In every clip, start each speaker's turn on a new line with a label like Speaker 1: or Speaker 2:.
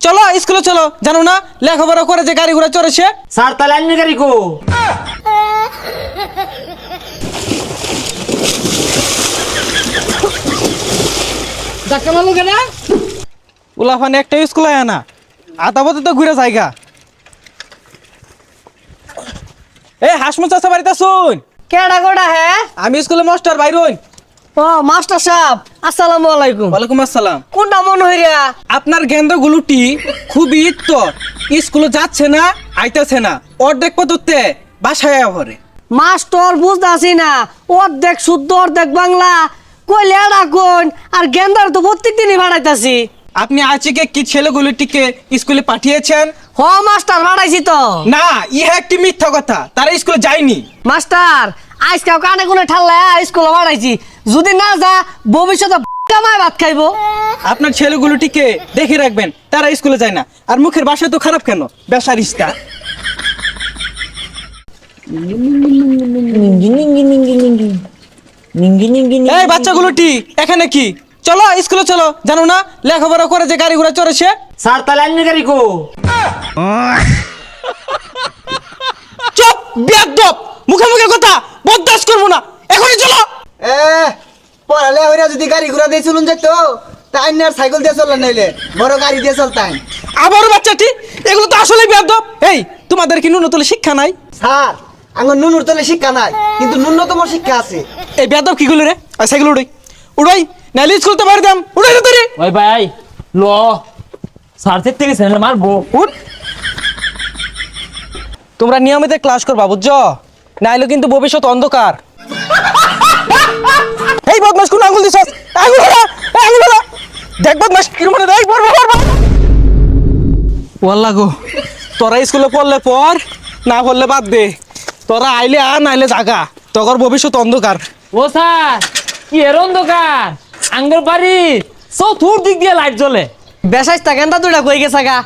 Speaker 1: চলো স্কুলে চলো, জানো না লেখাপড়া করে যে গাড়ি ঘোড়া চড়েছে।
Speaker 2: স্যার তাহলে আইনি গাড়ি কো
Speaker 1: ধাক্কা মারলো কেন? উলাফানে একটা স্কুল আয় না, আধা পথে তো ঘুরে জায়গা। এই হাসমু চাচা বাড়িতে শুন।
Speaker 3: কেডা গোডা হে?
Speaker 1: আমি স্কুলে মাস্টার বাইরুন।
Speaker 3: ও মাস্টার সাহেব, আসসালামু আলাইকুম।
Speaker 1: ওয়ালাইকুম আসসালাম।
Speaker 3: কোনটা মন হইরা?
Speaker 1: আপনার গেন্দ্র গুলুটি খুবই তো স্কুলে যাচ্ছে না, আইতেছে না, অর্ধেক পথতে বাসায় ভরে।
Speaker 3: মাস্টার বুঝতাছি না, অর্ধেক শুদ্ধ অর্ধেক বাংলা কইলে এডা কোন আর গেন্দার তো প্রত্যেক দিনই ভাড়াইতাছি।
Speaker 1: আপনি আজকে কি ছেলেগুলোটিকে স্কুলে পাঠিয়েছেন?
Speaker 3: হ মাস্টার ভাড়াইছি তো।
Speaker 1: না, ইহা একটি মিথ্যা কথা, তারা স্কুলে যায়নি।
Speaker 3: মাস্টার আজকাল কানে কোনে ঠাল্লা স্কুলে ভাড়াইছি, যদি না যা ভবিষ্যতে কামায় ভাত খাইবো।
Speaker 1: আপনার ছেলেগুলোটিকে দেখে রাখবেন, তারা স্কুলে যায় না। আর মুখের ভাষা তো খারাপ কেন, বেসারিস্তা। এই বাচ্চাগুলোটি এখানে কি? চলো স্কুলে চলো, জানো না লেখাপড়া করে যে গাড়ি ঘোড়া চড়েছে।
Speaker 2: স্যার তাহলে আইনি গাড়ি কো
Speaker 1: চুপ বেয়াদব, মুখে মুখে কথা বরদাস্ত করবো না, এখনই চলো।
Speaker 4: পড়ালে ওরা যদি গাড়ি ঘোড়া দিয়ে চলুন যেত, তাই না সাইকেল দিয়ে চললেন, নাইলে বড় গাড়ি দিয়ে চলতেন।
Speaker 1: আবারও বাচ্চাটি, এগুলো তো আসলে বেয়াদব। এই তোমাদের কি ন্যূনতম শিক্ষা নাই?
Speaker 4: স্যার আমার নুনুর তলে শিক্ষা নাই, কিন্তু ন্যূনতম শিক্ষা আছে।
Speaker 1: এই বেয়াদব কি গুলো রে? সাইকেল উড়াই উড়াই, নাইলে স্কুল তো বাড়ি দাম উড়াই না তোরে।
Speaker 2: ওই ভাই ল স্যার থেকে গেছে না মারবো।
Speaker 1: উঠ, তোমরা নিয়মিত ক্লাস করবা বুঝছো, নাইলে কিন্তু ভবিষ্যৎ অন্ধকার। এই বদমাস কোন আঙুল দিছস? আঙুল ধরা, আঙুল ধরা। দেখ বদমাস কিরম মানে, দেখ পড়বা পড়বা। ওয়াল্লা গো, তোরা স্কুলে পড়লে পড়, না পড়লে বাদ দে। তোরা আইলে আ, নাইলে জাগা, তোর ভবিষ্যৎ অন্ধকার।
Speaker 2: ও স্যার কি এর অন্ধকার? আঙ্গুর বাড়ি চতুর দিক দিয়ে লাইট জ্বলে।
Speaker 3: বেসাইস্তা গেন্দা দুইটা কই গেছে গা,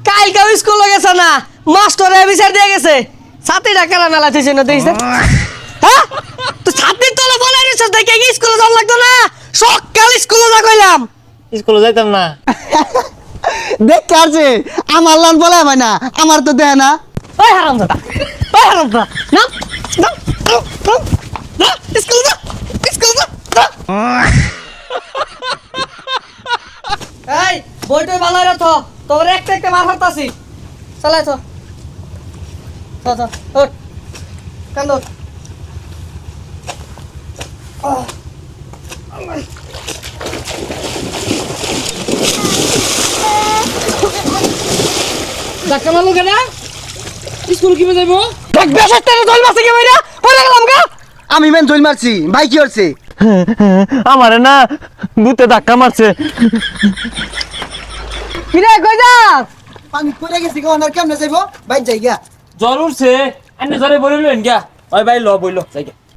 Speaker 3: কালকেও স্কুলে গেছে না, মাস্টারে বিচার দিয়ে গেছে। ছাতি ডাকারা মেলা থইছে না দেখিস? হ্যাঁ তো ছাতির তলে বলে রিসস দেখে কি স্কুলে যাওয়া লাগতো না? সকাল স্কুলে যা কইলাম।
Speaker 2: স্কুলে যাইতাম না।
Speaker 4: দেখ কারছে আমার লান বলে হয় না, আমার তো দেয় না।
Speaker 3: ওই হারামজাদা, ওই হারামজাদা, না না না স্কুলে যা, স্কুলে যা। এই বইটই ভালো রে তো, তোর একটা একটা মার হারতাছি। চলে তো তো তো ওঠ কান্দ।
Speaker 1: ধাক্কা মারলো কেন? স্কুল কিভাবে যাইবো?
Speaker 4: দেখ বেশাস্তারে জল মারছে কি ভাইরা, পড়ে গেলাম গা। আমি মেন জল মারছি, ভাই কি করছে?
Speaker 2: আমারে না ভূতে ধাক্কা মারছে।
Speaker 3: কিরে কই যাস?
Speaker 4: পানি পড়ে গেছি কোন আর কেমনে যাইবো? ভাই যাই গা।
Speaker 2: জ্বর উঠছে এনে জ্বরে বলিলেন গিয়া। ওই ভাই ল বইলো যাই গিয়া।